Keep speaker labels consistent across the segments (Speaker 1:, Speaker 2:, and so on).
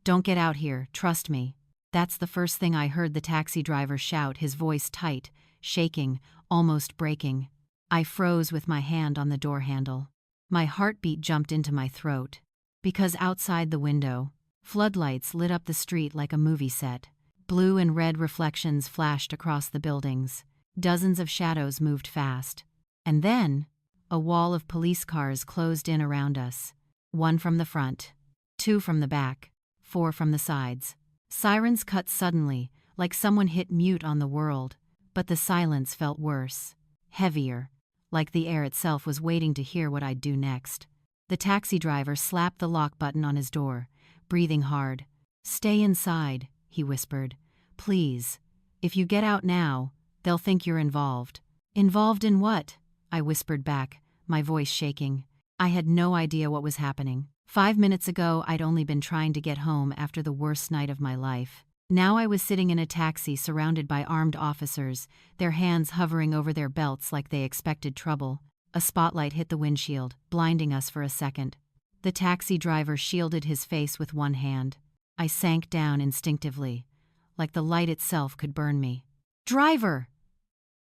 Speaker 1: "Don't get out here, trust me." That's the first thing I heard the taxi driver shout, his voice tight, shaking, almost breaking. I froze with my hand on the door handle. My heartbeat jumped into my throat. Because outside the window, floodlights lit up the street like a movie set. Blue and red reflections flashed across the buildings. Dozens of shadows moved fast. And then, a wall of police cars closed in around us. 1 from the front, 2 from the back, 4 from the sides. Sirens cut suddenly, like someone hit mute on the world, but the silence felt worse, heavier, like the air itself was waiting to hear what I'd do next. The taxi driver slapped the lock button on his door, breathing hard. "Stay inside," he whispered. "Please. If you get out now, they'll think you're involved." "Involved in what?" I whispered back, my voice shaking. I had no idea what was happening. 5 minutes ago, I'd only been trying to get home after the worst night of my life. Now I was sitting in a taxi surrounded by armed officers, their hands hovering over their belts like they expected trouble. A spotlight hit the windshield, blinding us for a second. The taxi driver shielded his face with one hand. I sank down instinctively, like the light itself could burn me. "Driver!"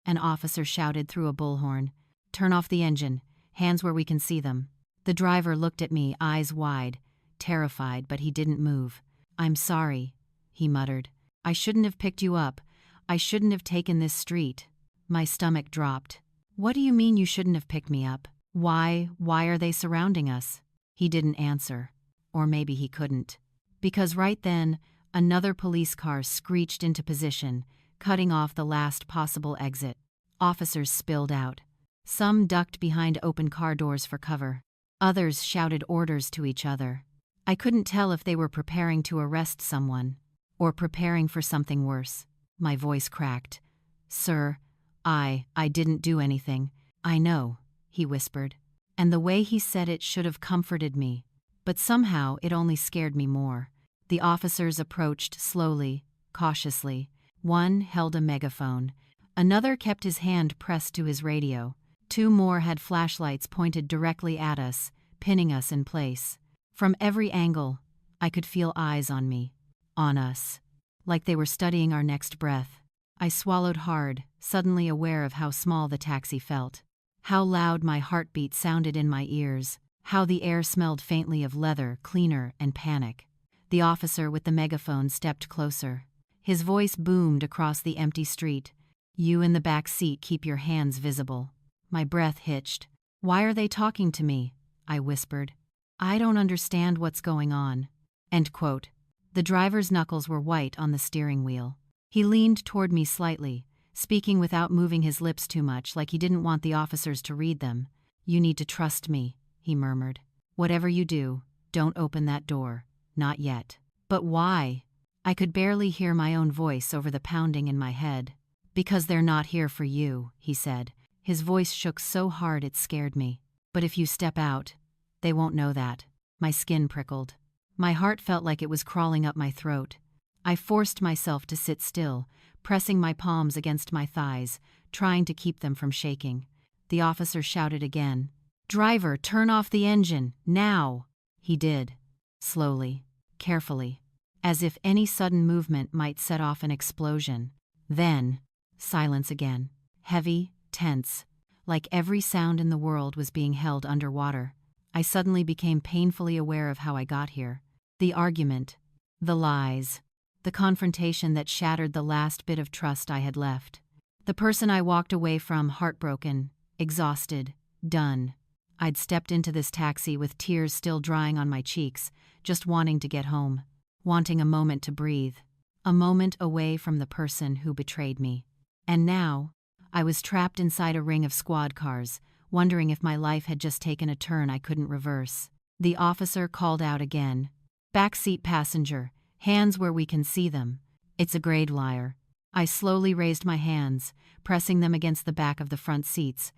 Speaker 1: An officer shouted through a bullhorn. "Turn off the engine, hands where we can see them." The driver looked at me, eyes wide, terrified, but he didn't move. "I'm sorry," he muttered. "I shouldn't have picked you up. I shouldn't have taken this street." My stomach dropped. "What do you mean you shouldn't have picked me up? Why are they surrounding us?" He didn't answer. Or maybe he couldn't. Because right then, another police car screeched into position, cutting off the last possible exit. Officers spilled out. Some ducked behind open car doors for cover. Others shouted orders to each other. I couldn't tell if they were preparing to arrest someone, or preparing for something worse. My voice cracked. "Sir, I didn't do anything." "I know," he whispered. And the way he said it should have comforted me, but somehow it only scared me more. The officers approached slowly, cautiously. One held a megaphone. Another kept his hand pressed to his radio. 2 more had flashlights pointed directly at us, pinning us in place. From every angle, I could feel eyes on me, on us, like they were studying our next breath. I swallowed hard, suddenly aware of how small the taxi felt, how loud my heartbeat sounded in my ears, how the air smelled faintly of leather, cleaner, and panic. The officer with the megaphone stepped closer. His voice boomed across the empty street. "You in the back seat, keep your hands visible." My breath hitched. "Why are they talking to me?" I whispered. "I don't understand what's going on." End quote. The driver's knuckles were white on the steering wheel. He leaned toward me slightly, speaking without moving his lips too much, like he didn't want the officers to read them. "You need to trust me," he murmured. "Whatever you do, don't open that door. Not yet." "But why?" I could barely hear my own voice over the pounding in my head. "Because they're not here for you," he said. His voice shook so hard it scared me. "But if you step out, they won't know that." My skin prickled. My heart felt like it was crawling up my throat. I forced myself to sit still, pressing my palms against my thighs, trying to keep them from shaking. The officer shouted again. "Driver, turn off the engine, now!" He did. Slowly, carefully, as if any sudden movement might set off an explosion. Then, silence again. Heavy, tense, like every sound in the world was being held underwater. I suddenly became painfully aware of how I got here. The argument, the lies, the confrontation that shattered the last bit of trust I had left. The person I walked away from, heartbroken, exhausted, done. I'd stepped into this taxi with tears still drying on my cheeks, just wanting to get home, wanting a moment to breathe, a moment away from the person who betrayed me. And now, I was trapped inside a ring of squad cars, wondering if my life had just taken a turn I couldn't reverse. The officer called out again. "Backseat passenger, hands where we can see them." It's a grade liar. I slowly raised my hands, pressing them against the back of the front seats.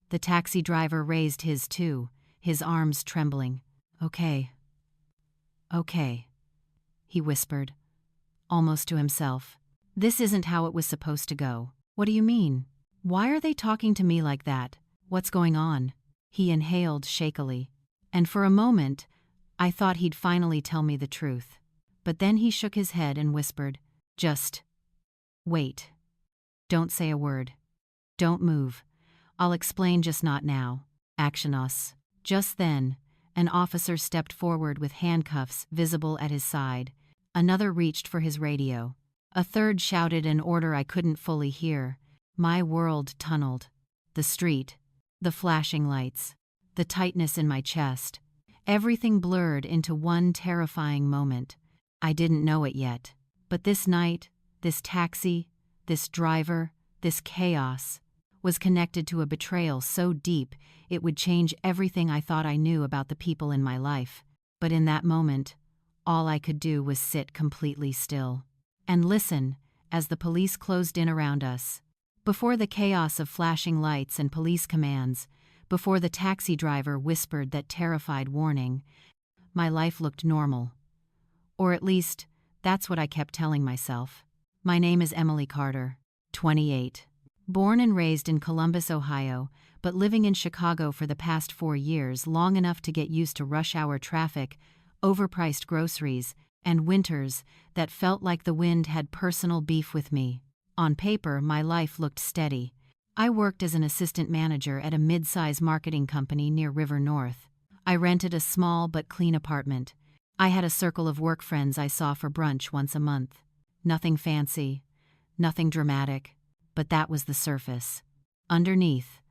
Speaker 1: The taxi driver raised his too, his arms trembling. Okay, he whispered, almost to himself. "This isn't how it was supposed to go." "What do you mean? Why are they talking to me like that? What's going on?" He inhaled shakily, and for a moment, I thought he'd finally tell me the truth. But then he shook his head and whispered, "Just wait. Don't say a word. Don't move. I'll explain, just not now. Action us." Just then, an officer stepped forward with handcuffs visible at his side. Another reached for his radio. A third shouted an order I couldn't fully hear. My world tunneled. The street, the flashing lights, the tightness in my chest. Everything blurred into one terrifying moment. I didn't know it yet, but this night, this taxi, this driver, this chaos was connected to a betrayal so deep it would change everything I thought I knew about the people in my life. But in that moment, all I could do was sit completely still and listen as the police closed in around us. Before the chaos of flashing lights and police commands, before the taxi driver whispered that terrified warning, my life looked normal. Or at least, that's what I kept telling myself. My name is Emily Carter, 28. Born and raised in Columbus, Ohio, but living in Chicago for the past 4 years, long enough to get used to rush hour traffic, overpriced groceries, and winters that felt like the wind had personal beef with me. On paper, my life looked steady. I worked as an assistant manager at a mid-size marketing company near River North. I rented a small but clean apartment. I had a circle of work friends I saw for brunch once a month. Nothing fancy, nothing dramatic, but that was the surface. Underneath,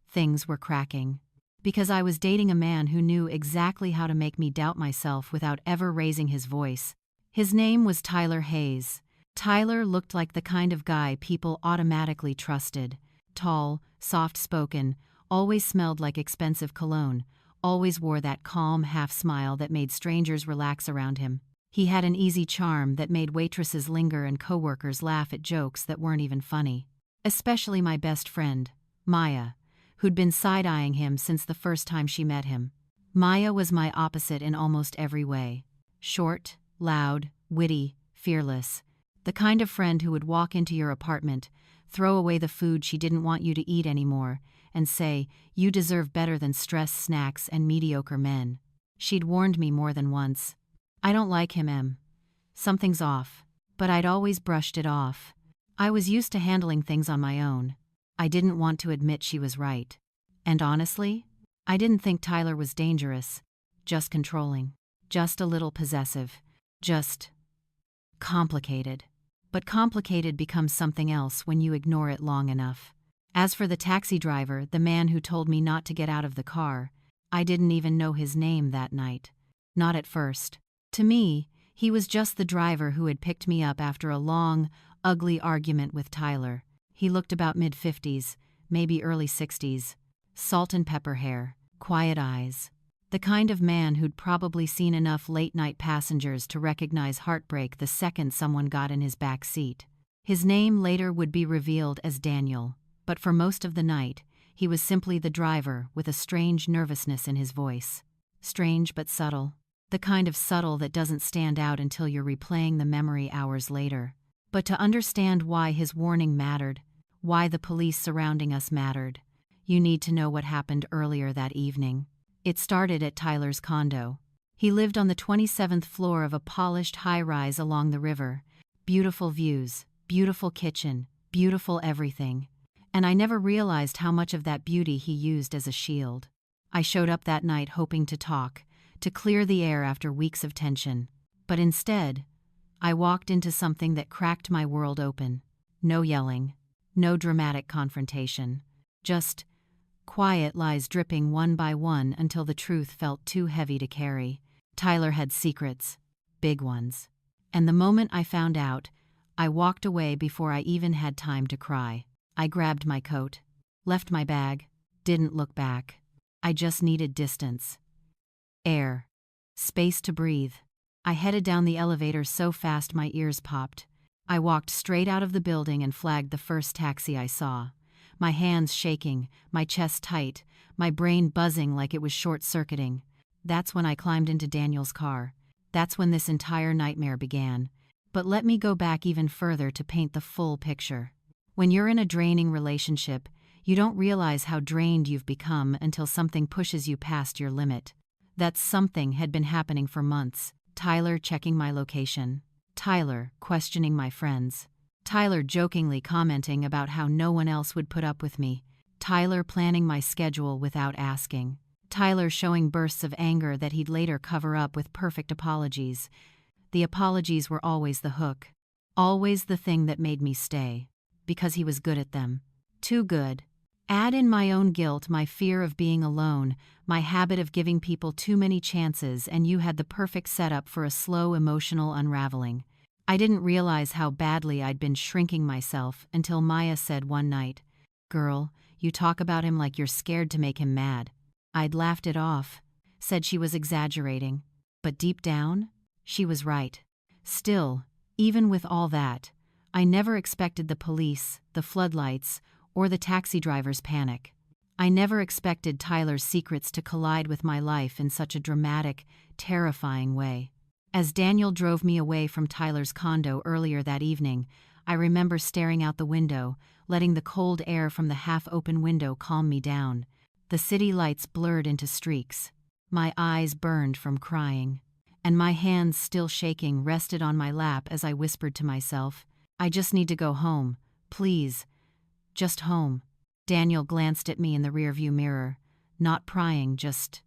Speaker 1: things were cracking. Because I was dating a man who knew exactly how to make me doubt myself without ever raising his voice. His name was Tyler Hayes. Tyler looked like the kind of guy people automatically trusted. Tall, soft-spoken, always smelled like expensive cologne, always wore that calm half-smile that made strangers relax around him. He had an easy charm that made waitresses linger and coworkers laugh at jokes that weren't even funny. Especially my best friend, Maya, who'd been side-eyeing him since the first time she met him. Maya was my opposite in almost every way. Short, loud, witty, fearless. The kind of friend who would walk into your apartment, throw away the food she didn't want you to eat anymore, and say, "You deserve better than stress snacks and mediocre men." She'd warned me more than once. "I don't like him, Em. Something's off." But I'd always brushed it off. I was used to handling things on my own. I didn't want to admit she was right. And honestly, I didn't think Tyler was dangerous, just controlling, just a little possessive, just complicated. But complicated becomes something else when you ignore it long enough. As for the taxi driver, the man who told me not to get out of the car, I didn't even know his name that night. Not at first. To me, he was just the driver who had picked me up after a long, ugly argument with Tyler. He looked about mid-50s, maybe early 60s. Salt and pepper hair, quiet eyes. The kind of man who'd probably seen enough late-night passengers to recognize heartbreak the second someone got in his back seat. His name later would be revealed as Daniel, but for most of the night, he was simply the driver with a strange nervousness in his voice. Strange but subtle. The kind of subtle that doesn't stand out until you're replaying the memory hours later. But to understand why his warning mattered, why the police surrounding us mattered, you need to know what happened earlier that evening. It started at Tyler's condo. He lived on the 27th floor of a polished high-rise along the river. Beautiful views, beautiful kitchen, beautiful everything. And I never realized how much of that beauty he used as a shield. I showed up that night hoping to talk, to clear the air after weeks of tension. But instead, I walked into something that cracked my world open. No yelling, no dramatic confrontation. Just quiet lies dripping one by one until the truth felt too heavy to carry. Tyler had secrets, big ones. And the moment I found out, I walked away before I even had time to cry. I grabbed my coat, left my bag, didn't look back. I just needed distance. Air. Space to breathe. I headed down the elevator so fast my ears popped. I walked straight out of the building and flagged the first taxi I saw. My hands shaking, my chest tight, my brain buzzing like it was short-circuiting. That's when I climbed into Daniel's car. That's when this entire nightmare began. But let me go back even further to paint the full picture. When you're in a draining relationship, you don't realize how drained you've become until something pushes you past your limit. That something had been happening for months. Tyler checking my location. Tyler questioning my friends. Tyler jokingly commenting about how no one else would put up with me. Tyler planning my schedule without asking. Tyler showing bursts of anger that he'd later cover up with perfect apologies. The apologies were always the hook. Always the thing that made me stay. Because he was good at them. Too good. Add in my own guilt, my fear of being alone, my habit of giving people too many chances, and you had the perfect setup for a slow emotional unraveling. I didn't realize how badly I'd been shrinking myself until Maya said one night, "Girl, you talk about him like you're scared to make him mad." I'd laughed it off, said she was exaggerating. But deep down, she was right. Still, even with all that, I never expected the police, the floodlights, or the taxi driver's panic. I never expected Tyler's secrets to collide with my life in such a dramatic, terrifying way. As Daniel drove me away from Tyler's condo earlier that evening, I remember staring out the window, letting the cold air from the half-open window calm me down. The city lights blurred into streaks. My eyes burned from crying. And my hands, still shaking, rested on my lap as I whispered to myself, "I just need to go home. Please. Just home." Daniel glanced at me in the rearview mirror, not prying, just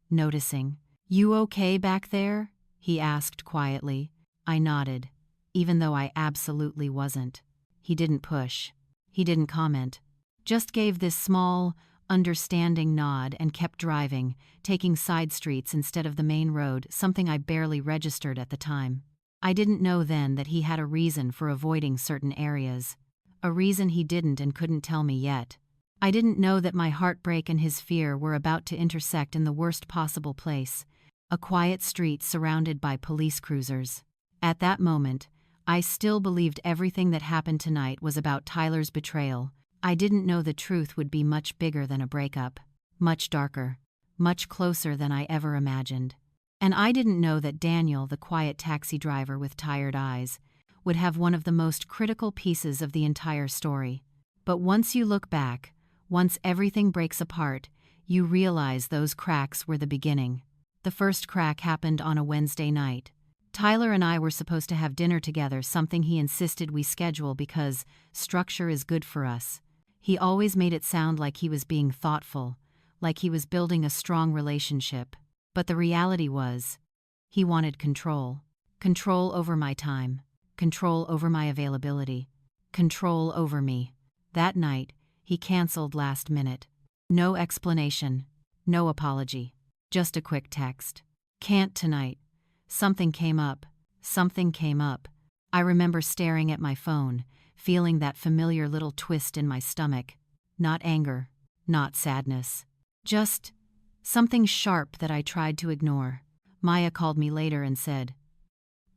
Speaker 1: noticing. "You okay back there?" he asked quietly. I nodded, even though I absolutely wasn't. He didn't push. He didn't comment. Just gave this small, understanding nod and kept driving, taking side streets instead of the main road, something I barely registered at the time. I didn't know then that he had a reason for avoiding certain areas. A reason he didn't and couldn't tell me yet. I didn't know that my heartbreak and his fear were about to intersect in the worst possible place. A quiet street surrounded by police cruisers. At that moment, I still believed everything that happened tonight was about Tyler's betrayal. I didn't know the truth would be much bigger than a breakup. Much darker. Much closer than I ever imagined. And I didn't know that Daniel, the quiet taxi driver with tired eyes, would have one of the most critical pieces of the entire story. But once you look back, once everything breaks apart, you realize those cracks were the beginning. The first crack happened on a Wednesday night. Tyler and I were supposed to have dinner together, something he insisted we schedule because structure is good for us. He always made it sound like he was being thoughtful, like he was building a strong relationship. But the reality was, he wanted control. Control over my time. Control over my availability. Control over me. That night, he canceled last minute. No explanation. No apology. Just a quick text. "Can't tonight. Something came up. Something came up." I remember staring at my phone, feeling that familiar little twist in my stomach. Not anger. Not sadness. Just something sharp that I tried to ignore. Maya called me later and said,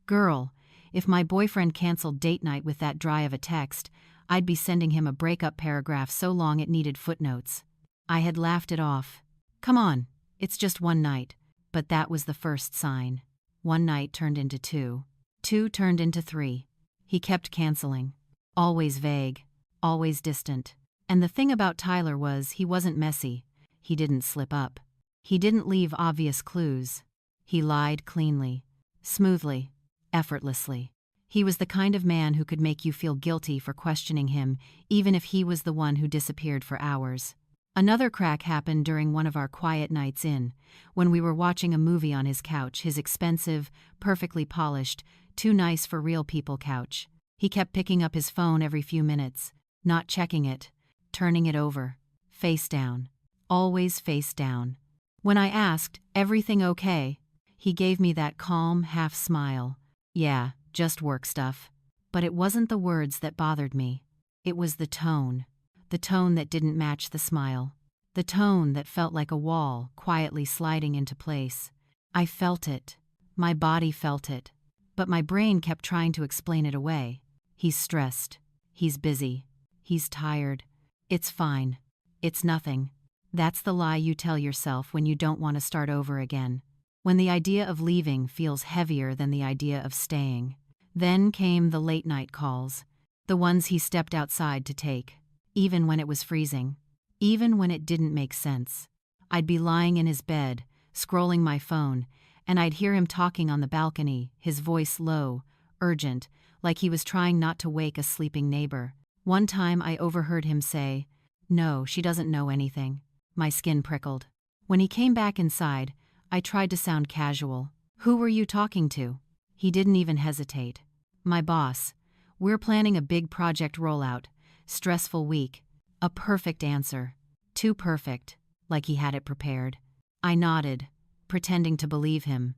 Speaker 1: "Girl, if my boyfriend canceled date night with that dry of a text, I'd be sending him a breakup paragraph so long it needed footnotes." I had laughed it off. Come on, it's just one night. But that was the first sign. One night turned into two. Two turned into three. He kept canceling. Always vague. Always distant. And the thing about Tyler was he wasn't messy. He didn't slip up. He didn't leave obvious clues. He lied cleanly. Smoothly. Effortlessly. He was the kind of man who could make you feel guilty for questioning him, even if he was the one who disappeared for hours. Another crack happened during one of our quiet nights in, when we were watching a movie on his couch, his expensive, perfectly polished, too nice for real people couch. He kept picking up his phone every few minutes, not checking it, turning it over, face down. Always face down. When I asked, "Everything okay?" he gave me that calm half smile. "Yeah, just work stuff." But it wasn't the words that bothered me. It was the tone. The tone that didn't match the smile. The tone that felt like a wall quietly sliding into place. I felt it. My body felt it. But my brain kept trying to explain it away. He's stressed. He's busy. He's tired. It's fine. It's nothing. That's the lie you tell yourself when you don't want to start over again. When the idea of leaving feels heavier than the idea of staying. Then came the late-night calls. The ones he stepped outside to take. Even when it was freezing. Even when it didn't make sense. I'd be lying in his bed, scrolling my phone, and I'd hear him talking on the balcony, his voice low, urgent, like he was trying not to wake a sleeping neighbor. One time I overheard him say, "No, she doesn't know anything." My skin prickled. When he came back inside, I tried to sound casual. "Who were you talking to?" He didn't even hesitate. "My boss. We're planning a big project rollout. Stressful week." A perfect answer. Too perfect, like he had it prepared. I nodded, pretending to believe him,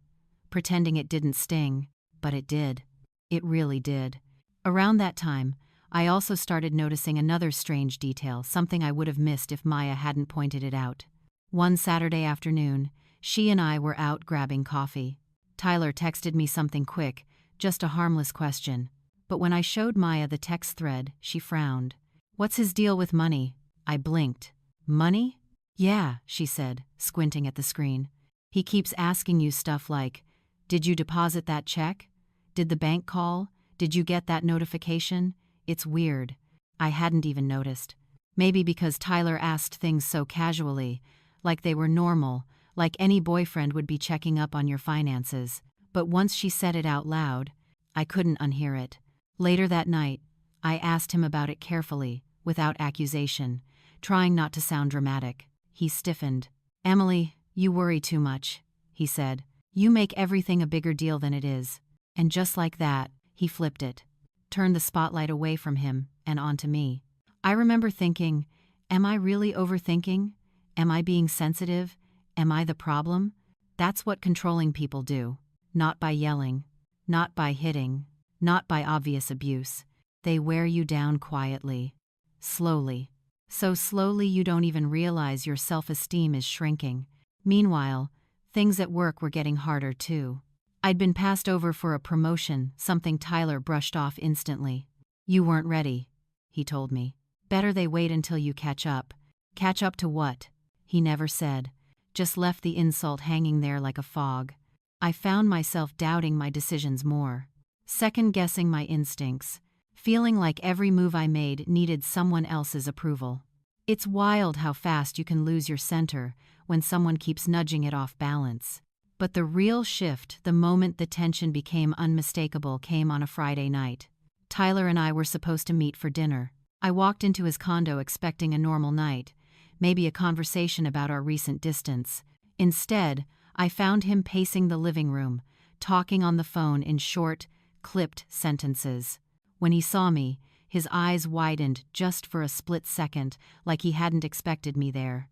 Speaker 1: pretending it didn't sting, but it did. It really did. Around that time, I also started noticing another strange detail, something I would have missed if Maya hadn't pointed it out. One Saturday afternoon, she and I were out grabbing coffee. Tyler texted me something quick, just a harmless question. But when I showed Maya the text thread, she frowned. "What's his deal with money?" I blinked. "Money?" "Yeah," she said, squinting at the screen. "He keeps asking you stuff like, 'Did you deposit that check? Did the bank call? Did you get that notification?' It's weird." I hadn't even noticed. Maybe because Tyler asked things so casually, like they were normal, like any boyfriend would be checking up on your finances. But once she said it out loud, I couldn't unhear it. Later that night, I asked him about it carefully, without accusation, trying not to sound dramatic. He stiffened. "Emily, you worry too much," he said. "You make everything a bigger deal than it is." And just like that, he flipped it, turned the spotlight away from him and onto me. I remember thinking, am I really overthinking? Am I being sensitive? Am I the problem? That's what controlling people do. Not by yelling, not by hitting, not by obvious abuse. They wear you down quietly, slowly. So slowly you don't even realize your self-esteem is shrinking. Meanwhile, things at work were getting harder too. I'd been passed over for a promotion, something Tyler brushed off instantly. "You weren't ready," he told me. "Better they wait until you catch up." Catch up to what? He never said, just left the insult hanging there like a fog. I found myself doubting my decisions more, second-guessing my instincts, feeling like every move I made needed someone else's approval. It's wild how fast you can lose your center when someone keeps nudging it off balance. But the real shift, the moment the tension became unmistakable, came on a Friday night. Tyler and I were supposed to meet for dinner. I walked into his condo expecting a normal night, maybe a conversation about our recent distance. Instead, I found him pacing the living room, talking on the phone in short, clipped sentences. When he saw me, his eyes widened just for a split second, like he hadn't expected me there.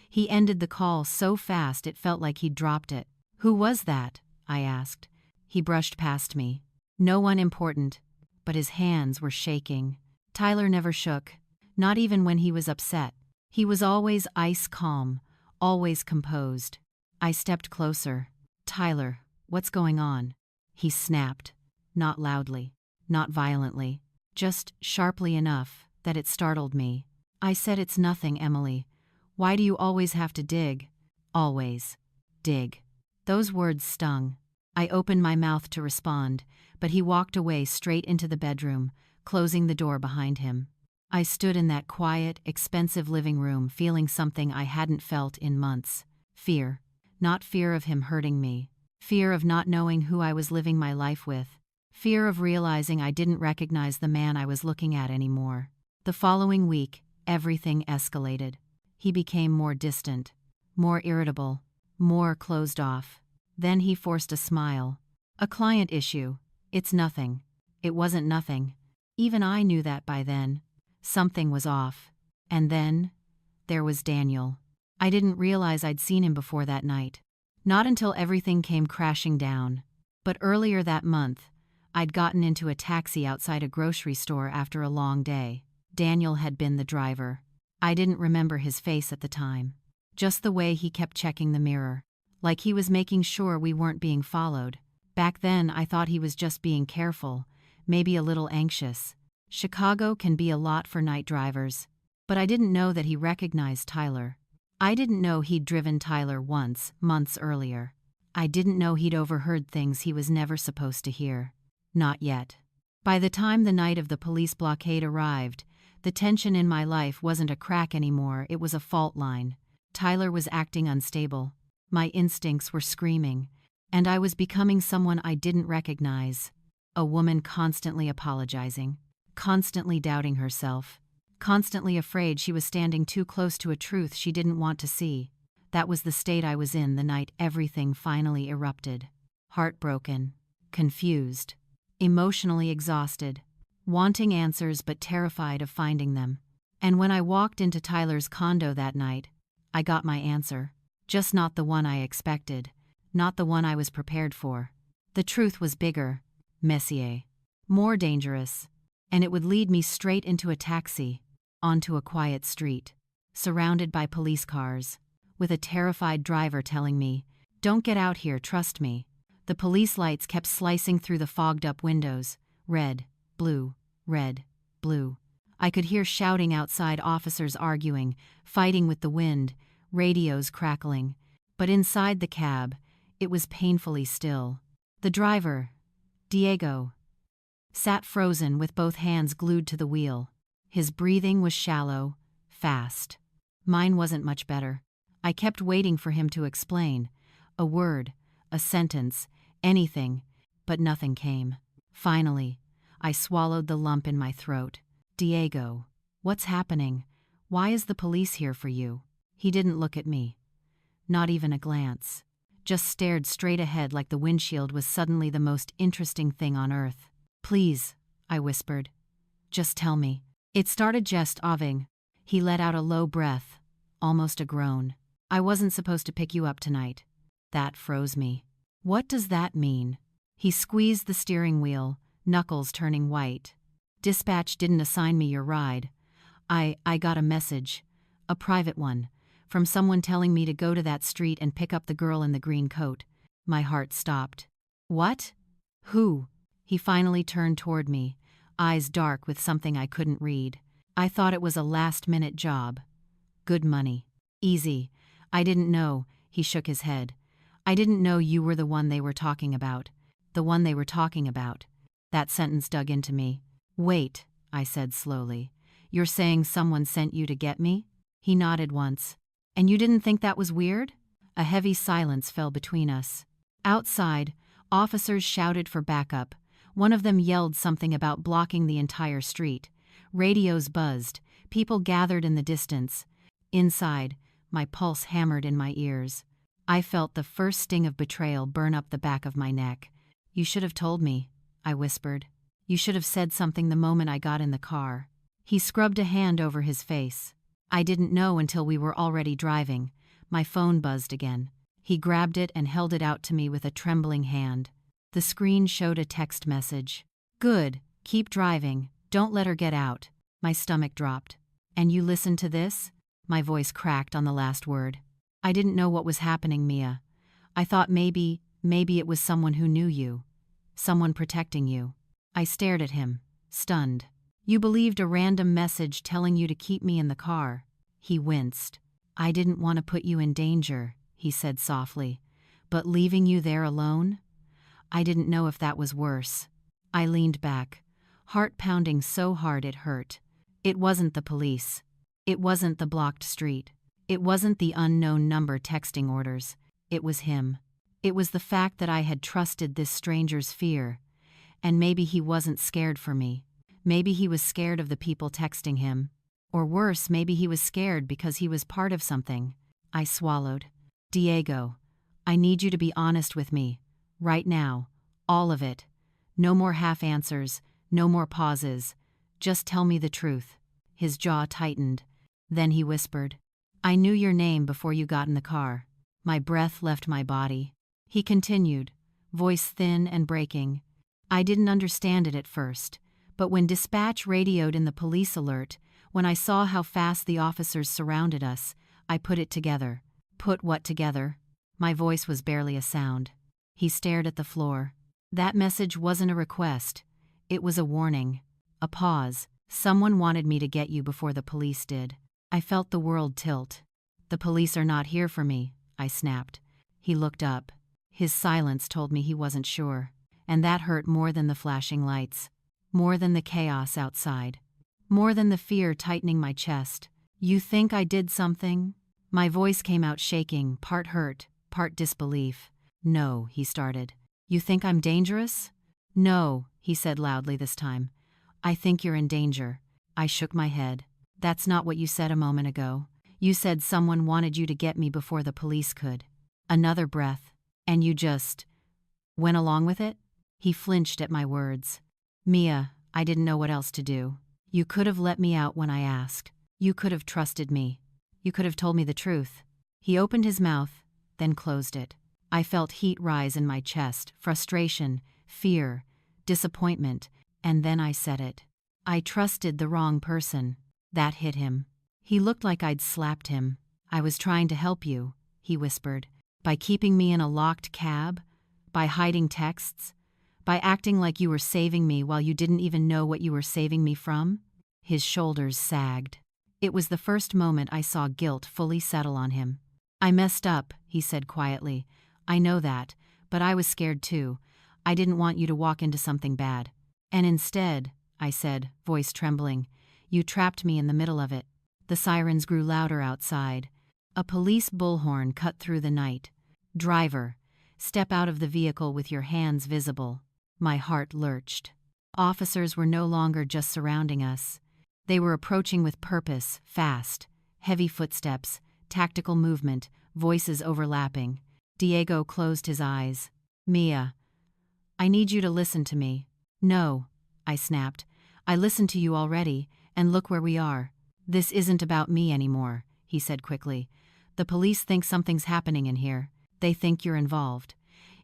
Speaker 1: He ended the call so fast it felt like he'd dropped it. "Who was that?" I asked. He brushed past me. "No one important," but his hands were shaking. Tyler never shook, not even when he was upset. He was always ice calm, always composed. I stepped closer. "Tyler, what's going on?" He snapped, not loudly, not violently, just sharply enough that it startled me. I said, "It's nothing, Emily. Why do you always have to dig?" "Always. Dig." Those words stung. I opened my mouth to respond, but he walked away straight into the bedroom, closing the door behind him. I stood in that quiet, expensive living room feeling something I hadn't felt in months. Fear. Not fear of him hurting me. Fear of not knowing who I was living my life with. Fear of realizing I didn't recognize the man I was looking at anymore. The following week, everything escalated. He became more distant, more irritable, more closed off. Then he forced a smile. "A client issue. It's nothing." It wasn't nothing. Even I knew that by then. Something was off. And then, there was Daniel. I didn't realize I'd seen him before that night. Not until everything came crashing down. But earlier that month, I'd gotten into a taxi outside a grocery store after a long day. Daniel had been the driver. I didn't remember his face at the time. Just the way he kept checking the mirror. Like he was making sure we weren't being followed. Back then, I thought he was just being careful, maybe a little anxious. Chicago can be a lot for night drivers. But I didn't know that he recognized Tyler. I didn't know he'd driven Tyler once, months earlier. I didn't know he'd overheard things he was never supposed to hear. Not yet. By the time the night of the police blockade arrived, the tension in my life wasn't a crack anymore, it was a fault line. Tyler was acting unstable. My instincts were screaming, And I was becoming someone I didn't recognize. A woman constantly apologizing, constantly doubting herself, constantly afraid she was standing too close to a truth she didn't want to see. That was the state I was in the night everything finally erupted. Heartbroken, confused, emotionally exhausted, wanting answers but terrified of finding them. And when I walked into Tyler's condo that night, I got my answer. Just not the one I expected, not the one I was prepared for. The truth was bigger, messier, more dangerous, and it would lead me straight into a taxi, onto a quiet street, surrounded by police cars, with a terrified driver telling me, "Don't get out here, trust me." The police lights kept slicing through the fogged-up windows, red, blue, red, blue. I could hear shouting outside, officers arguing, fighting with the wind, radios crackling. But inside the cab, it was painfully still. The driver, Diego, sat frozen with both hands glued to the wheel. His breathing was shallow, fast. Mine wasn't much better. I kept waiting for him to explain. A word, a sentence, anything, but nothing came. Finally, I swallowed the lump in my throat. "Diego, what's happening? Why is the police here for you?" He didn't look at me. Not even a glance. Just stared straight ahead like the windshield was suddenly the most interesting thing on earth. "Please," I whispered. "Just tell me." It started just oving. He let out a low breath, almost a groan. "I wasn't supposed to pick you up tonight." That froze me. What does that mean? He squeezed the steering wheel, knuckles turning white. "Dispatch didn't assign me your ride. I got a message, a private one, from someone telling me to go to that street and pick up the girl in the green coat." My heart stopped. "What? Who?" He finally turned toward me, eyes dark with something I couldn't read. "I thought it was a last-minute job. Good money. Easy. I didn't know." He shook his head. "I didn't know you were the one they were talking about. The one they were talking about." That sentence dug into me. "Wait," I said slowly. "You're saying someone sent you to get me?" He nodded once. "And you didn't think that was weird?" A heavy silence fell between us. Outside, officers shouted for backup. One of them yelled something about blocking the entire street. Radios buzzed. People gathered in the distance. Inside, my pulse hammered in my ears. I felt the first sting of betrayal burn up the back of my neck. "You should have told me," I whispered. "You should have said something the moment I got in the car." He scrubbed a hand over his face. "I didn't know until we were already driving." My phone buzzed again. He grabbed it and held it out to me with a trembling hand. The screen showed a text message. "Good, keep driving, don't let her get out." My stomach dropped. "And you listened to this?" My voice cracked on the last word. "I didn't know what was happening, Mia. I thought maybe it was someone who knew you. Someone protecting you." I stared at him, stunned. "You believed a random message telling you to keep me in the car." He winced. "I didn't want to put you in danger," he said softly. "But leaving you there alone? I didn't know if that was worse." I leaned back, heart pounding so hard it hurt. It wasn't the police. It wasn't the blocked street. It wasn't the unknown number texting orders. It was him. It was the fact that I had trusted this stranger's fear. And maybe he wasn't scared for me. Maybe he was scared of the people texting him. Or worse, maybe he was scared because he was part of something. I swallowed. "Diego, I need you to be honest with me. Right now. All of it. No more half answers, no more pauses. Just tell me the truth." His jaw tightened. Then he whispered, "I knew your name before you got in the car." My breath left my body. He continued, voice thin and breaking. "I didn't understand it at first, but when dispatch radioed in the police alert, when I saw how fast the officers surrounded us, I put it together." "Put what together?" My voice was barely a sound. He stared at the floor. "That message wasn't a request. It was a warning. A pause. Someone wanted me to get you before the police did." I felt the world tilt. "The police are not here for me," I snapped. He looked up. His silence told me he wasn't sure. And that hurt more than the flashing lights. More than the chaos outside. More than the fear tightening my chest. "You think I did something?" My voice came out shaking, part hurt, part disbelief. No, he started. You think I'm dangerous? No, he said loudly this time. I think you're in danger. I shook my head. That's not what you said a moment ago. You said someone wanted you to get me before the police could. Another breath. And you just went along with it? He flinched at my words. Mia, I didn't know what else to do. You could have let me out when I asked. You could have trusted me. You could have told me the truth. He opened his mouth, then closed it. I felt heat rise in my chest, frustration, fear, disappointment, and then I said it. I trusted the wrong person. That hit him. He looked like I'd slapped him. I was trying to help you, he whispered. By keeping me in a locked cab? By hiding texts? By acting like you were saving me while you didn't even know what you were saving me from? His shoulders sagged. It was the first moment I saw guilt fully settle on him. I messed up, he said quietly. I know that, but I was scared too. I didn't want you to walk into something bad. And instead, I said, voice trembling, you trapped me in the middle of it. The sirens grew louder outside. A police bullhorn cut through the night. Driver, step out of the vehicle with your hands visible. My heart lurched. Officers were no longer just surrounding us. They were approaching with purpose, fast, heavy footsteps, tactical movement, voices overlapping. Diego closed his eyes. Mia, I need you to listen to me. No, I snapped. I listened to you already, and look where we are. This isn't about me anymore, he said quickly. The police think something's happening in here. They think you're involved.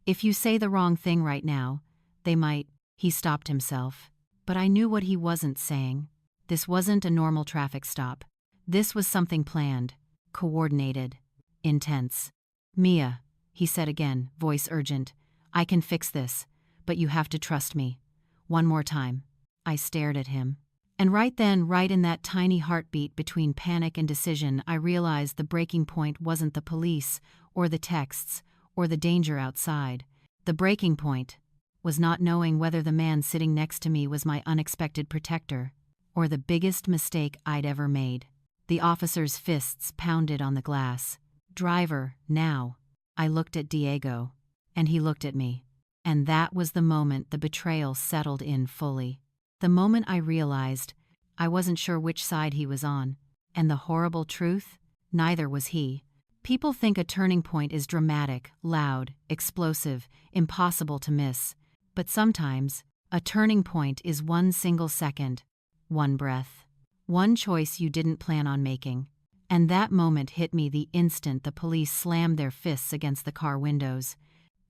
Speaker 1: If you say the wrong thing right now, they might. He stopped himself. But I knew what he wasn't saying. This wasn't a normal traffic stop. This was something planned, coordinated, intense. Mia, he said again, voice urgent. I can fix this, but you have to trust me. One more time. I stared at him. And right then, right in that tiny heartbeat between panic and decision, I realized the breaking point wasn't the police, or the texts, or the danger outside. The breaking point was not knowing whether the man sitting next to me was my unexpected protector, or the biggest mistake I'd ever made. The officer's fists pounded on the glass. Driver, now. I looked at Diego, and he looked at me. And that was the moment the betrayal settled in fully. The moment I realized I wasn't sure which side he was on. And the horrible truth? Neither was he. People think a turning point is dramatic, loud, explosive, impossible to miss. But sometimes, a turning point is one single second, one breath, one choice you didn't plan on making. And that moment hit me the instant the police slammed their fists against the car windows.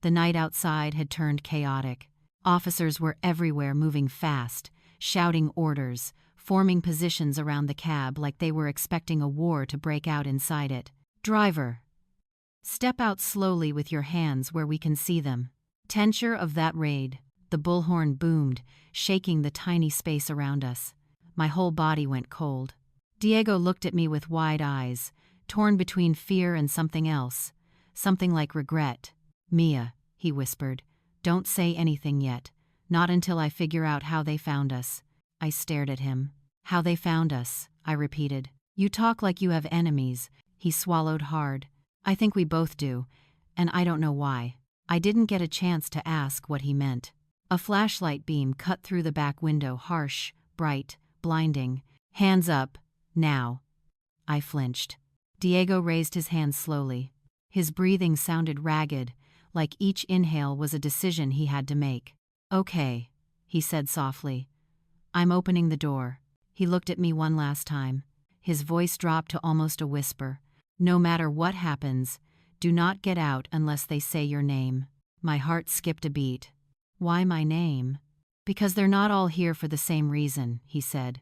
Speaker 1: The night outside had turned chaotic. Officers were everywhere, moving fast, shouting orders, forming positions around the cab like they were expecting a war to break out inside it. Driver, step out slowly with your hands where we can see them. Tension of that raid. The bullhorn boomed, shaking the tiny space around us. My whole body went cold. Diego looked at me with wide eyes, torn between fear and something else, something like regret. Mia, he whispered, don't say anything yet, not until I figure out how they found us. I stared at him. How they found us, I repeated. You talk like you have enemies. He swallowed hard. I think we both do, and I don't know why. I didn't get a chance to ask what he meant. A flashlight beam cut through the back window, harsh, bright, blinding. Hands up, now. I flinched. Diego raised his hands slowly. His breathing sounded ragged, like each inhale was a decision he had to make. Okay, he said softly. I'm opening the door. He looked at me one last time. His voice dropped to almost a whisper. No matter what happens, do not get out unless they say your name. My heart skipped a beat. Why my name? Because they're not all here for the same reason, he said.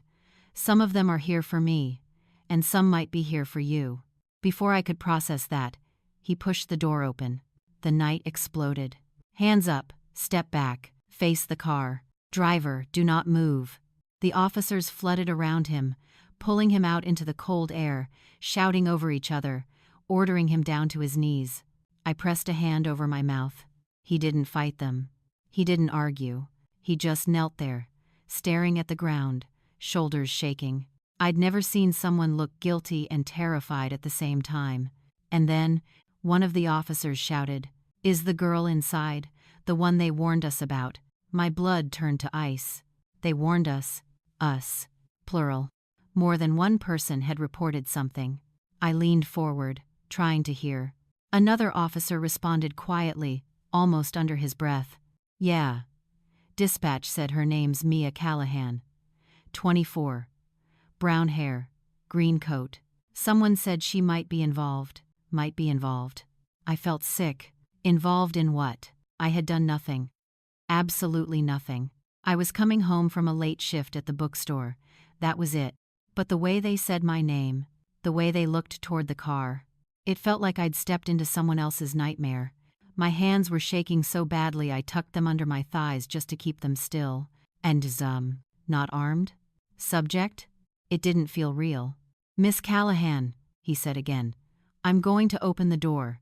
Speaker 1: Some of them are here for me, and some might be here for you. Before I could process that, he pushed the door open. The night exploded. Hands up, step back, face the car. Driver, do not move. The officers flooded around him, pulling him out into the cold air, shouting over each other, ordering him down to his knees. I pressed a hand over my mouth. He didn't fight them. He didn't argue. He just knelt there, staring at the ground, shoulders shaking. I'd never seen someone look guilty and terrified at the same time. And then, one of the officers shouted, Is the girl inside, the one they warned us about? My blood turned to ice. They warned us, plural. More than one person had reported something. I leaned forward, trying to hear. Another officer responded quietly, almost under his breath. Yeah. Dispatch said her name's Mia Callahan. 24. Brown hair, green coat. Someone said she might be involved. I felt sick. Involved in what? I had done nothing. Absolutely nothing. I was coming home from a late shift at the bookstore. That was it. But the way they said my name, the way they looked toward the car, it felt like I'd stepped into someone else's nightmare. My hands were shaking so badly I tucked them under my thighs just to keep them still. And not armed? Subject? It didn't feel real. Miss Callahan, he said again. I'm going to open the door.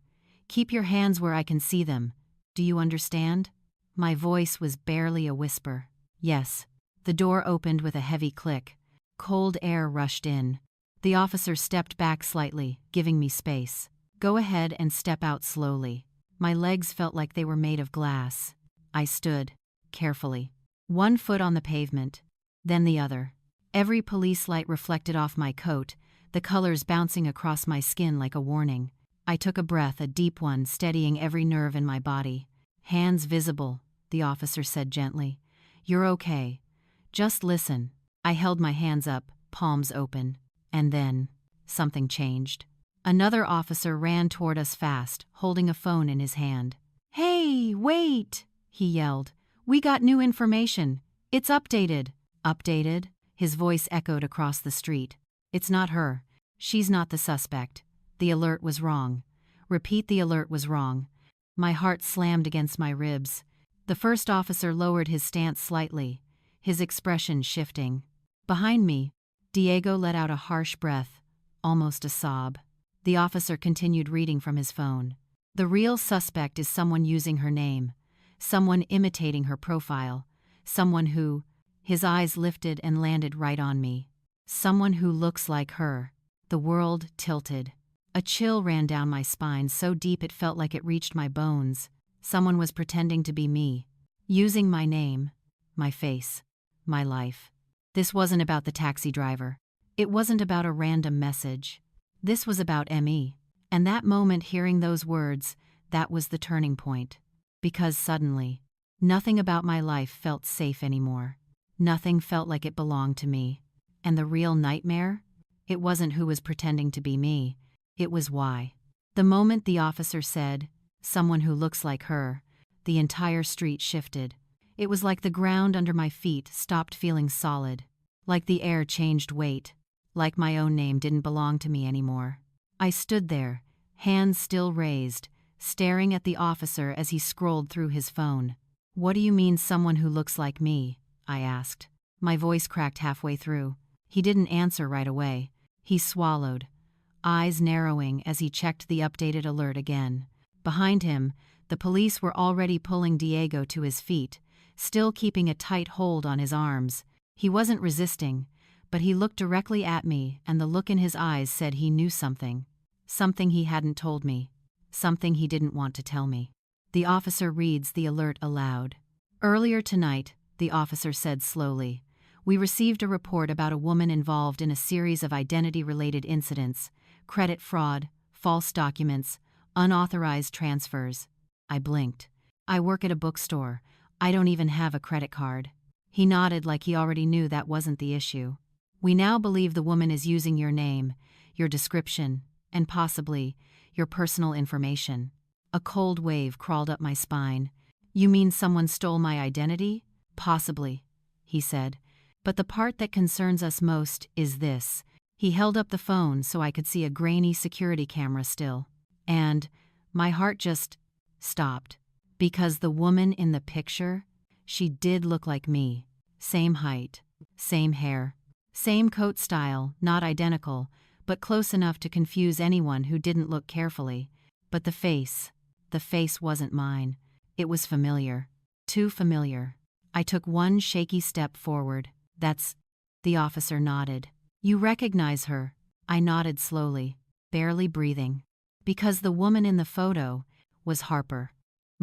Speaker 1: Keep your hands where I can see them. Do you understand? My voice was barely a whisper. Yes. The door opened with a heavy click. Cold air rushed in. The officer stepped back slightly, giving me space. Go ahead and step out slowly. My legs felt like they were made of glass. I stood, carefully. One foot on the pavement, then the other. Every police light reflected off my coat, the colors bouncing across my skin like a warning. I took a breath, a deep one, steadying every nerve in my body. Hands visible, the officer said gently. You're okay. Just listen. I held my hands up, palms open. And then, something changed. Another officer ran toward us fast, holding a phone in his hand. Hey, wait, he yelled. We got new information. It's updated. Updated? His voice echoed across the street. It's not her. She's not the suspect. The alert was wrong. Repeat, the alert was wrong. My heart slammed against my ribs. The first officer lowered his stance slightly, his expression shifting. Behind me, Diego let out a harsh breath, almost a sob. The officer continued reading from his phone. The real suspect is someone using her name, someone imitating her profile, someone who, his eyes lifted and landed right on me. Someone who looks like her. The world tilted. A chill ran down my spine so deep it felt like it reached my bones. Someone was pretending to be me, using my name, my face, my life. This wasn't about the taxi driver. It wasn't about a random message. This was about Me. And that moment, hearing those words, that was the turning point. Because suddenly, nothing about my life felt safe anymore. Nothing felt like it belonged to me. And the real nightmare? It wasn't who was pretending to be me. It was why. The moment the officer said, someone who looks like her, the entire street shifted. It was like the ground under my feet stopped feeling solid. Like the air changed weight. Like my own name didn't belong to me anymore. I stood there, hands still raised, staring at the officer as he scrolled through his phone. What do you mean, someone who looks like me? I asked. My voice cracked halfway through. He didn't answer right away. He swallowed, eyes narrowing as he checked the updated alert again. Behind him, the police were already pulling Diego to his feet, still keeping a tight hold on his arms. He wasn't resisting, but he looked directly at me, and the look in his eyes said he knew something. Something he hadn't told me. Something he didn't want to tell me. The officer reads the alert aloud. Earlier tonight, the officer said slowly, we received a report about a woman involved in a series of identity-related incidents, credit fraud, false documents, unauthorized transfers. I blinked. I work at a bookstore. I don't even have a credit card. He nodded like he already knew that wasn't the issue. We now believe the woman is using your name, your description, and possibly your personal information. A cold wave crawled up my spine. You mean someone stole my identity? Possibly, he said. But the part that concerns us most is this. He held up the phone so I could see a grainy security camera still. And my heart just stopped. Because the woman in the picture, she did look like me. Same height, same hair, same coat style, not identical, but close enough to confuse anyone who didn't look carefully. But the face wasn't mine. It was familiar. Too familiar. I took one shaky step forward. The officer nodded. You recognize her? I nodded slowly, barely breathing. Because the woman in the photo was Harper.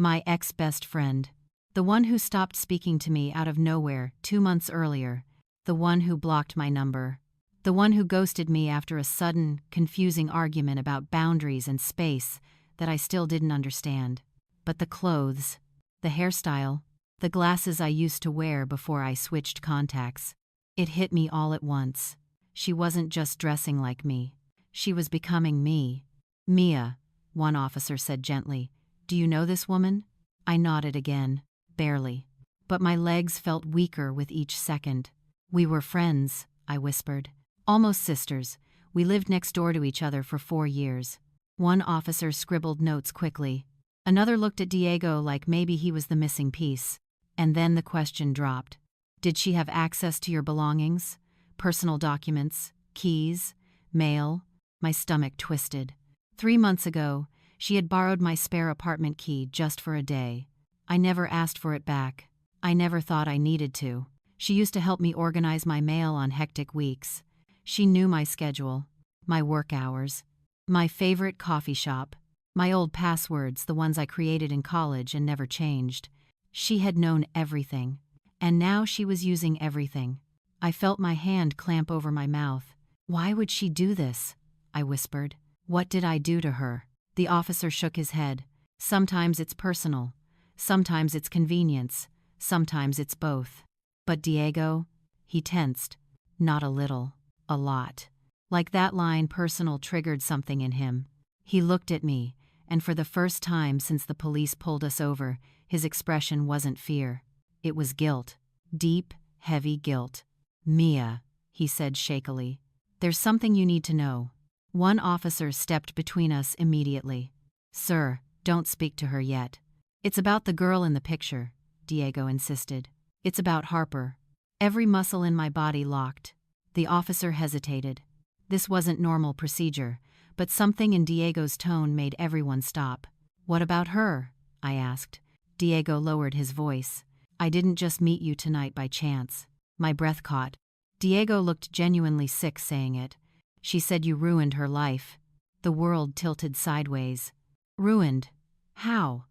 Speaker 1: My ex-best friend. The one who stopped speaking to me out of nowhere 2 months earlier. The one who blocked my number. The one who ghosted me after a sudden, confusing argument about boundaries and space that I still didn't understand. But the clothes, the hairstyle, the glasses I used to wear before I switched contacts. It hit me all at once. She wasn't just dressing like me. She was becoming me. Mia, one officer said gently. Do you know this woman? I nodded again, barely. But my legs felt weaker with each second. We were friends, I whispered. Almost sisters. We lived next door to each other for 4 years. One officer scribbled notes quickly. Another looked at Diego like maybe he was the missing piece. And then the question dropped. Did she have access to your belongings? Personal documents, keys, mail? My stomach twisted. 3 months ago, she had borrowed my spare apartment key just for a day. I never asked for it back. I never thought I needed to. She used to help me organize my mail on hectic weeks. She knew my schedule, my work hours, my favorite coffee shop, my old passwords, the ones I created in college and never changed. She had known everything, and now she was using everything. I felt my hand clamp over my mouth. Why would she do this? I whispered. What did I do to her? The officer shook his head. Sometimes it's personal. Sometimes it's convenience. Sometimes it's both. But Diego? He tensed. Not a little. A lot. Like that line personal triggered something in him. He looked at me, and for the first time since the police pulled us over, his expression wasn't fear. It was guilt. Deep, heavy guilt. Mia, he said shakily. There's something you need to know. One officer stepped between us immediately. Sir, don't speak to her yet. It's about the girl in the picture, Diego insisted. It's about Harper. Every muscle in my body locked. The officer hesitated. This wasn't normal procedure, but something in Diego's tone made everyone stop. What about her? I asked. Diego lowered his voice. I didn't just meet you tonight by chance. My breath caught. Diego looked genuinely sick saying it. She said you ruined her life. The world tilted sideways. Ruined? How?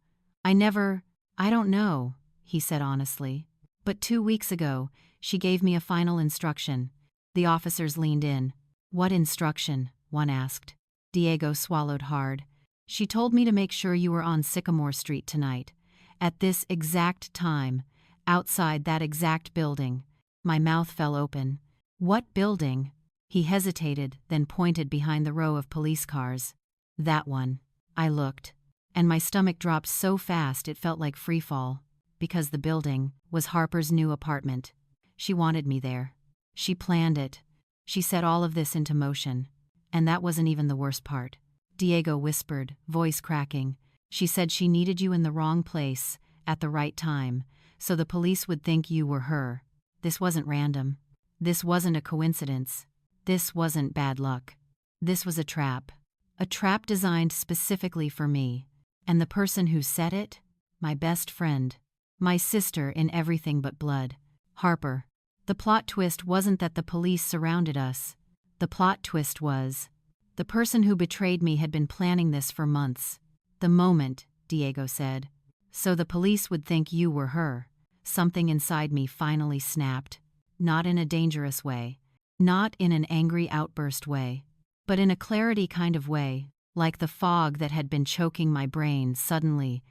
Speaker 1: I don't know, he said honestly. But 2 weeks ago, she gave me a final instruction. The officers leaned in. What instruction? One asked. Diego swallowed hard. She told me to make sure you were on Sycamore Street tonight. At this exact time. Outside that exact building. My mouth fell open. What building? He hesitated, then pointed behind the row of police cars. That one. I looked. And my stomach dropped so fast it felt like freefall. Because the building was Harper's new apartment. She wanted me there. She planned it. She set all of this into motion. And that wasn't even the worst part. Diego whispered, voice cracking. She said she needed you in the wrong place, at the right time, so the police would think you were her. This wasn't random. This wasn't a coincidence. This wasn't bad luck. This was a trap. A trap designed specifically for me. And the person who set it? My best friend. My sister in everything but blood. Harper. The plot twist wasn't that the police surrounded us. The plot twist was, the person who betrayed me had been planning this for months. The moment, Diego said. So the police would think you were her. Something inside me finally snapped. Not in a dangerous way. Not in an angry outburst way. But in a clarity kind of way, like the fog that had been choking my brain suddenly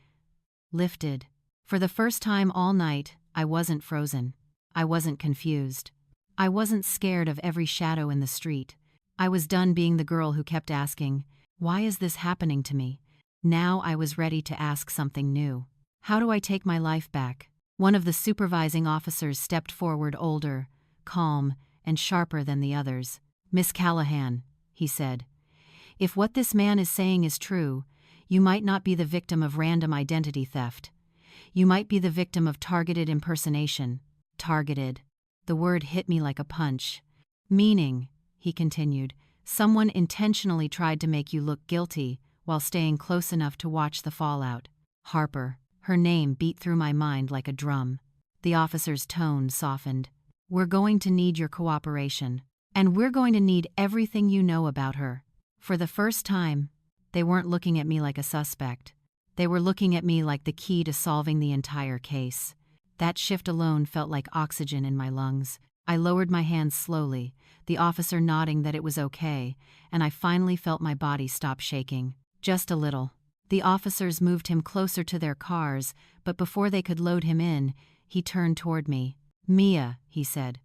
Speaker 1: lifted. For the first time all night, I wasn't frozen. I wasn't confused. I wasn't scared of every shadow in the street. I was done being the girl who kept asking, why is this happening to me? Now I was ready to ask something new. How do I take my life back? One of the supervising officers stepped forward, older, calm, and sharper than the others. Miss Callahan, he said. If what this man is saying is true, you might not be the victim of random identity theft. You might be the victim of targeted impersonation. Targeted. The word hit me like a punch. Meaning, he continued, someone intentionally tried to make you look guilty while staying close enough to watch the fallout. Harper. Her name beat through my mind like a drum. The officer's tone softened. We're going to need your cooperation. And we're going to need everything you know about her. For the first time, they weren't looking at me like a suspect. They were looking at me like the key to solving the entire case. That shift alone felt like oxygen in my lungs. I lowered my hands slowly, the officer nodding that it was okay, and I finally felt my body stop shaking. Just a little. The officers moved him closer to their cars, but before they could load him in, he turned toward me. "Mia," he said,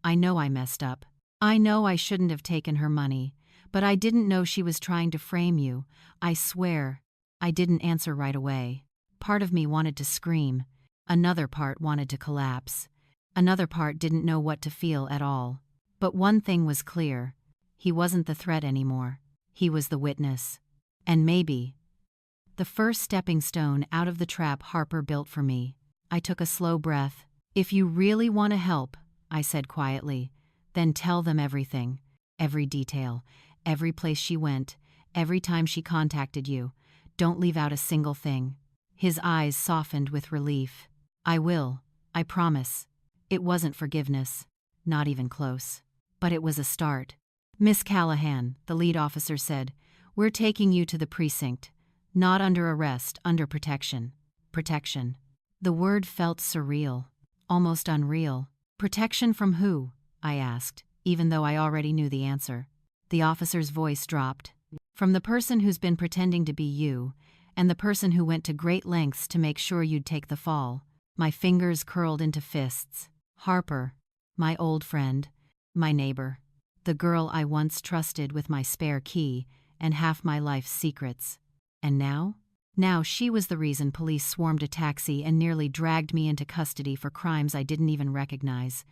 Speaker 1: "I know I messed up. I know I shouldn't have taken her money, but I didn't know she was trying to frame you. I swear." I didn't answer right away. Part of me wanted to scream. Another part wanted to collapse. Another part didn't know what to feel at all. But one thing was clear. He wasn't the threat anymore. He was the witness. And maybe the first stepping stone out of the trap Harper built for me. I took a slow breath. "If you really want to help," I said quietly, "then tell them everything. Every detail. Every place she went. Every time she contacted you. Don't leave out a single thing." His eyes softened with relief. "I will. I promise." It wasn't forgiveness. Not even close. But it was a start. "Miss Callahan," the lead officer said, "we're taking you to the precinct. Not under arrest, under protection." Protection. The word felt surreal. Almost unreal. "Protection from who?" I asked, even though I already knew the answer. The officer's voice dropped. "From the person who's been pretending to be you, and the person who went to great lengths to make sure you'd take the fall." My fingers curled into fists. Harper. My old friend. My neighbor. The girl I once trusted with my spare key and half my life's secrets. And now? Now she was the reason police swarmed a taxi and nearly dragged me into custody for crimes I didn't even recognize.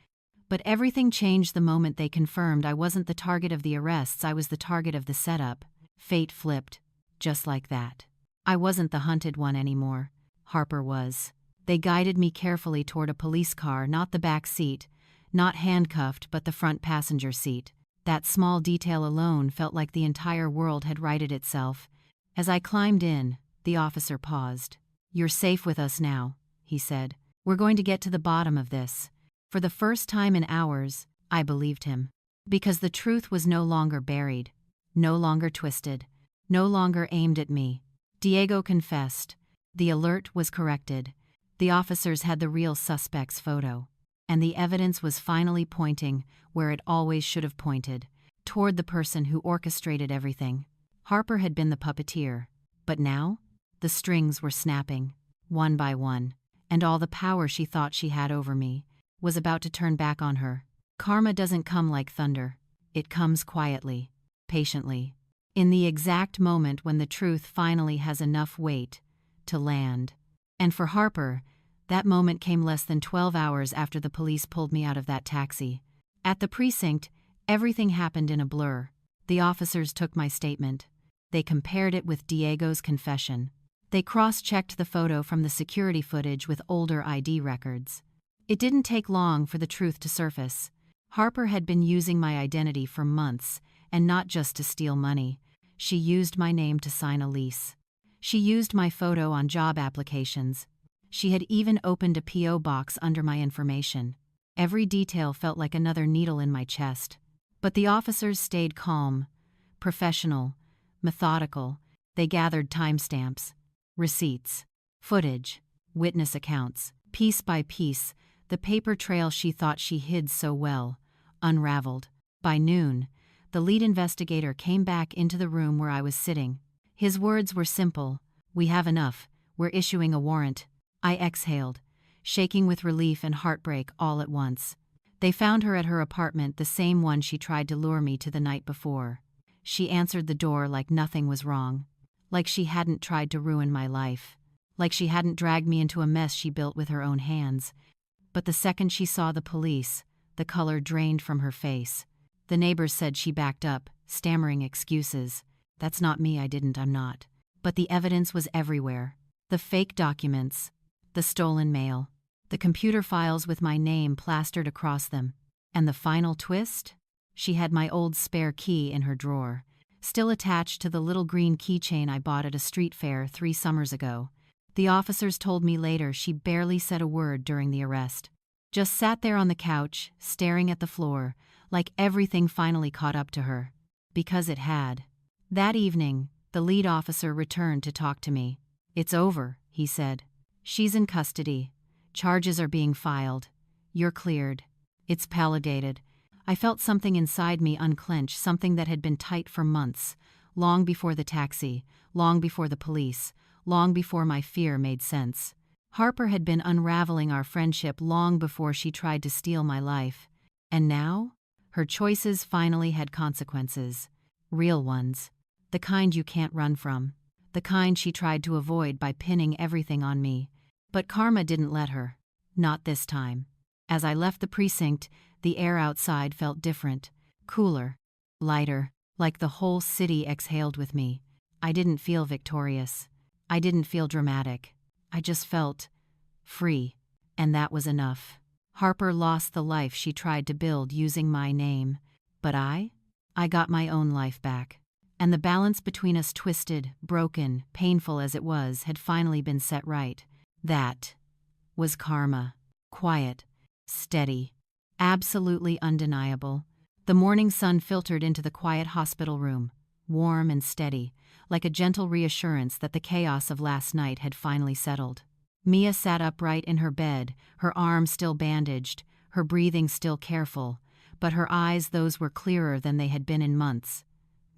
Speaker 1: But everything changed the moment they confirmed I wasn't the target of the arrests, I was the target of the setup. Fate flipped. Just like that. I wasn't the hunted one anymore. Harper was. They guided me carefully toward a police car, not the back seat, not handcuffed, but the front passenger seat. That small detail alone felt like the entire world had righted itself. As I climbed in, the officer paused. "You're safe with us now," he said. "We're going to get to the bottom of this." For the first time in hours, I believed him. Because the truth was no longer buried, no longer twisted, no longer aimed at me. Diego confessed. The alert was corrected. The officers had the real suspect's photo. And the evidence was finally pointing where it always should have pointed, toward the person who orchestrated everything. Harper had been the puppeteer. But now, the strings were snapping, one by one, and all the power she thought she had over me was about to turn back on her. Karma doesn't come like thunder. It comes quietly, patiently, in the exact moment when the truth finally has enough weight to land. And for Harper, that moment came less than 12 hours after the police pulled me out of that taxi. At the precinct, everything happened in a blur. The officers took my statement. They compared it with Diego's confession. They cross-checked the photo from the security footage with older ID records. It didn't take long for the truth to surface. Harper had been using my identity for months, and not just to steal money. She used my name to sign a lease. She used my photo on job applications. She had even opened a P.O. box under my information. Every detail felt like another needle in my chest. But the officers stayed calm, professional, methodical. They gathered timestamps, receipts, footage, witness accounts. Piece by piece, the paper trail she thought she hid so well unraveled. By noon, the lead investigator came back into the room where I was sitting. His words were simple. "We have enough. We're issuing a warrant." I exhaled, shaking with relief and heartbreak all at once. They found her at her apartment, the same one she tried to lure me to the night before. She answered the door like nothing was wrong, like she hadn't tried to ruin my life, like she hadn't dragged me into a mess she built with her own hands. But the second she saw the police, the color drained from her face. The neighbors said she backed up, stammering excuses. "That's not me, I'm not." But the evidence was everywhere. The fake documents, the stolen mail, the computer files with my name plastered across them. And the final twist? She had my old spare key in her drawer, still attached to the little green keychain I bought at a street fair 3 summers ago. The officers told me later she barely said a word during the arrest. Just sat there on the couch, staring at the floor, like everything finally caught up to her. Because it had. That evening, the lead officer returned to talk to me. "It's over," he said. "She's in custody. Charges are being filed. You're cleared." It's palliated. I felt something inside me unclench, something that had been tight for months, long before the taxi, long before the police, long before my fear made sense. Harper had been unraveling our friendship long before she tried to steal my life. And now? Her choices finally had consequences. Real ones. The kind you can't run from. The kind she tried to avoid by pinning everything on me. But karma didn't let her. Not this time. As I left the precinct, the air outside felt different. Cooler. Lighter. Like the whole city exhaled with me. I didn't feel victorious. I didn't feel dramatic. I just felt free. And that was enough. Harper lost the life she tried to build using my name. But I got my own life back. And the balance between us, twisted, broken, painful as it was, had finally been set right. That was karma. Quiet. Steady. Absolutely undeniable. The morning sun filtered into the quiet hospital room, warm and steady, like a gentle reassurance that the chaos of last night had finally settled. Mia sat upright in her bed, her arms still bandaged, her breathing still careful, but her eyes, those were clearer than they had been in months.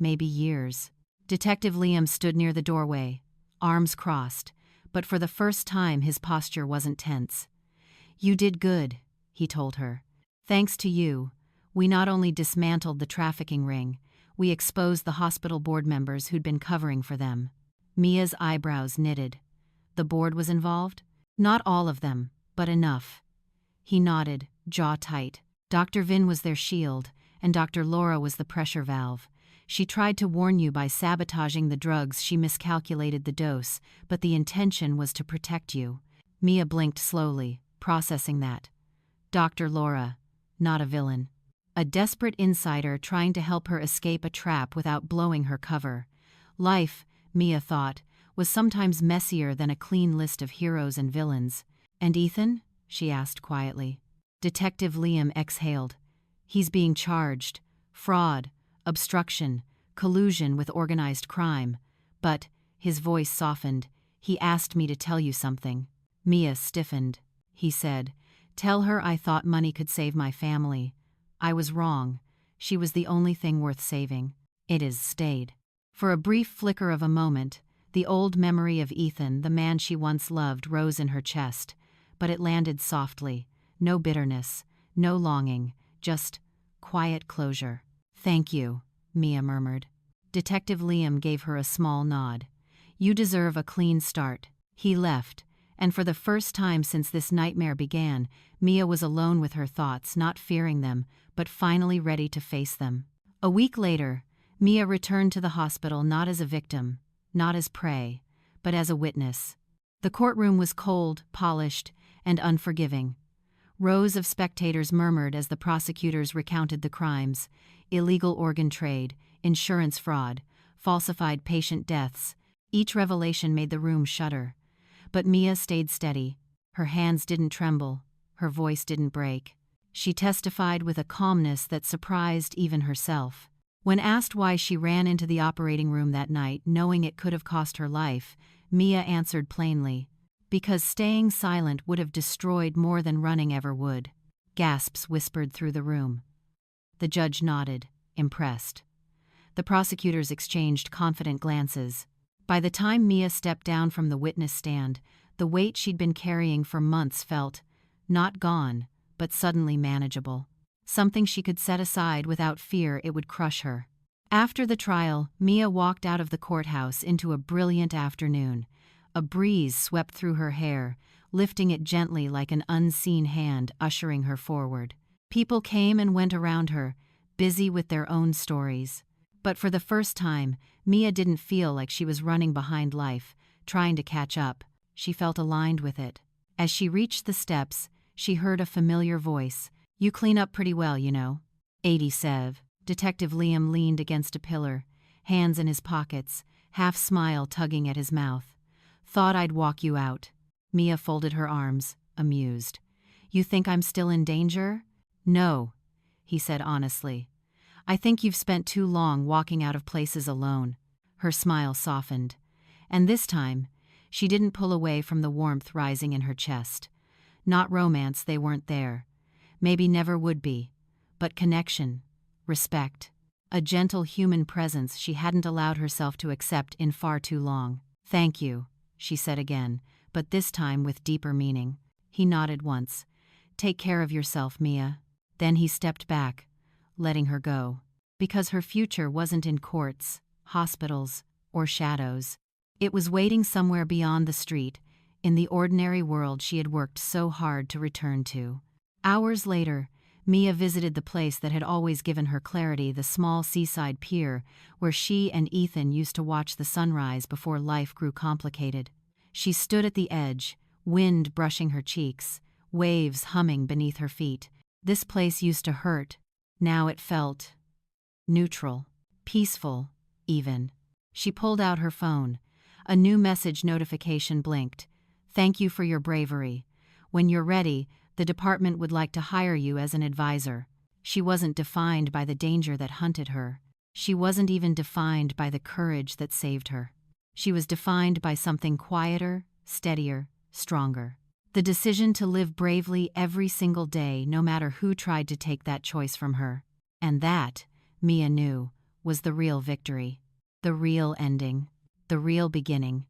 Speaker 1: Maybe years. Detective Liam stood near the doorway, arms crossed, but for the first time his posture wasn't tense. "You did good," he told her. "Thanks to you, we not only dismantled the trafficking ring, we exposed the hospital board members who'd been covering for them." Mia's eyebrows knitted. The board was involved? Not all of them, but enough. He nodded, jaw tight. Dr. Vin was their shield, and Dr. Laura was the pressure valve. She tried to warn you by sabotaging the drugs. She miscalculated the dose, but the intention was to protect you. Mia blinked slowly, processing that. Dr. Laura, not a villain. A desperate insider trying to help her escape a trap without blowing her cover. Life, Mia thought, was sometimes messier than a clean list of heroes and villains. "And Ethan?" she asked quietly. Detective Liam exhaled. "He's being charged. Fraud, obstruction, collusion with organized crime. But," his voice softened, "he asked me to tell you something." Mia stiffened. He said, "Tell her I thought money could save my family. I was wrong. She was the only thing worth saving. It has stayed." For a brief flicker of a moment, the old memory of Ethan, the man she once loved, rose in her chest, but it landed softly. No bitterness, no longing, just quiet closure. "Thank you," Mia murmured. Detective Liam gave her a small nod. "You deserve a clean start." He left, and for the first time since this nightmare began, Mia was alone with her thoughts, not fearing them, but finally ready to face them. A week later, Mia returned to the hospital not as a victim, not as prey, but as a witness. The courtroom was cold, polished, and unforgiving. Rows of spectators murmured as the prosecutors recounted the crimes: illegal organ trade, insurance fraud, falsified patient deaths. Each revelation made the room shudder. But Mia stayed steady. Her hands didn't tremble. Her voice didn't break. She testified with a calmness that surprised even herself. When asked why she ran into the operating room that night, knowing it could have cost her life, Mia answered plainly, "Because staying silent would have destroyed more than running ever would." Gasps whispered through the room. The judge nodded, impressed. The prosecutors exchanged confident glances. By the time Mia stepped down from the witness stand, the weight she'd been carrying for months felt, not gone, but suddenly manageable. Something she could set aside without fear it would crush her. After the trial, Mia walked out of the courthouse into a brilliant afternoon. A breeze swept through her hair, lifting it gently like an unseen hand ushering her forward. People came and went around her, busy with their own stories. But for the first time, Mia didn't feel like she was running behind life, trying to catch up. She felt aligned with it. As she reached the steps, she heard a familiar voice. "You clean up pretty well, you know." 80 Sev. Detective Liam leaned against a pillar, hands in his pockets, half smile tugging at his mouth. "Thought I'd walk you out." Mia folded her arms, amused. "You think I'm still in danger?" "No," he said honestly. "I think you've spent too long walking out of places alone." Her smile softened. And this time, She didn't pull away from the warmth rising in her chest. Not romance, they weren't there. Maybe never would be. But connection, respect, a gentle human presence she hadn't allowed herself to accept in far too long. "Thank you," she said again, but this time with deeper meaning. He nodded once. "Take care of yourself, Mia." Then he stepped back, letting her go. Because her future wasn't in courts, hospitals, or shadows. It was waiting somewhere beyond the street, in the ordinary world she had worked so hard to return to. Hours later, Mia visited the place that had always given her clarity, the small seaside pier where she and Ethan used to watch the sunrise before life grew complicated. She stood at the edge, wind brushing her cheeks, waves humming beneath her feet. This place used to hurt. Now it felt neutral, peaceful, even. She pulled out her phone. A new message notification blinked. "Thank you for your bravery. When you're ready, the department would like to hire you as an advisor." She wasn't defined by the danger that hunted her. She wasn't even defined by the courage that saved her. She was defined by something quieter, steadier, stronger. The decision to live bravely every single day, no matter who tried to take that choice from her. And that, Mia knew, was the real victory. The real ending. The real beginning.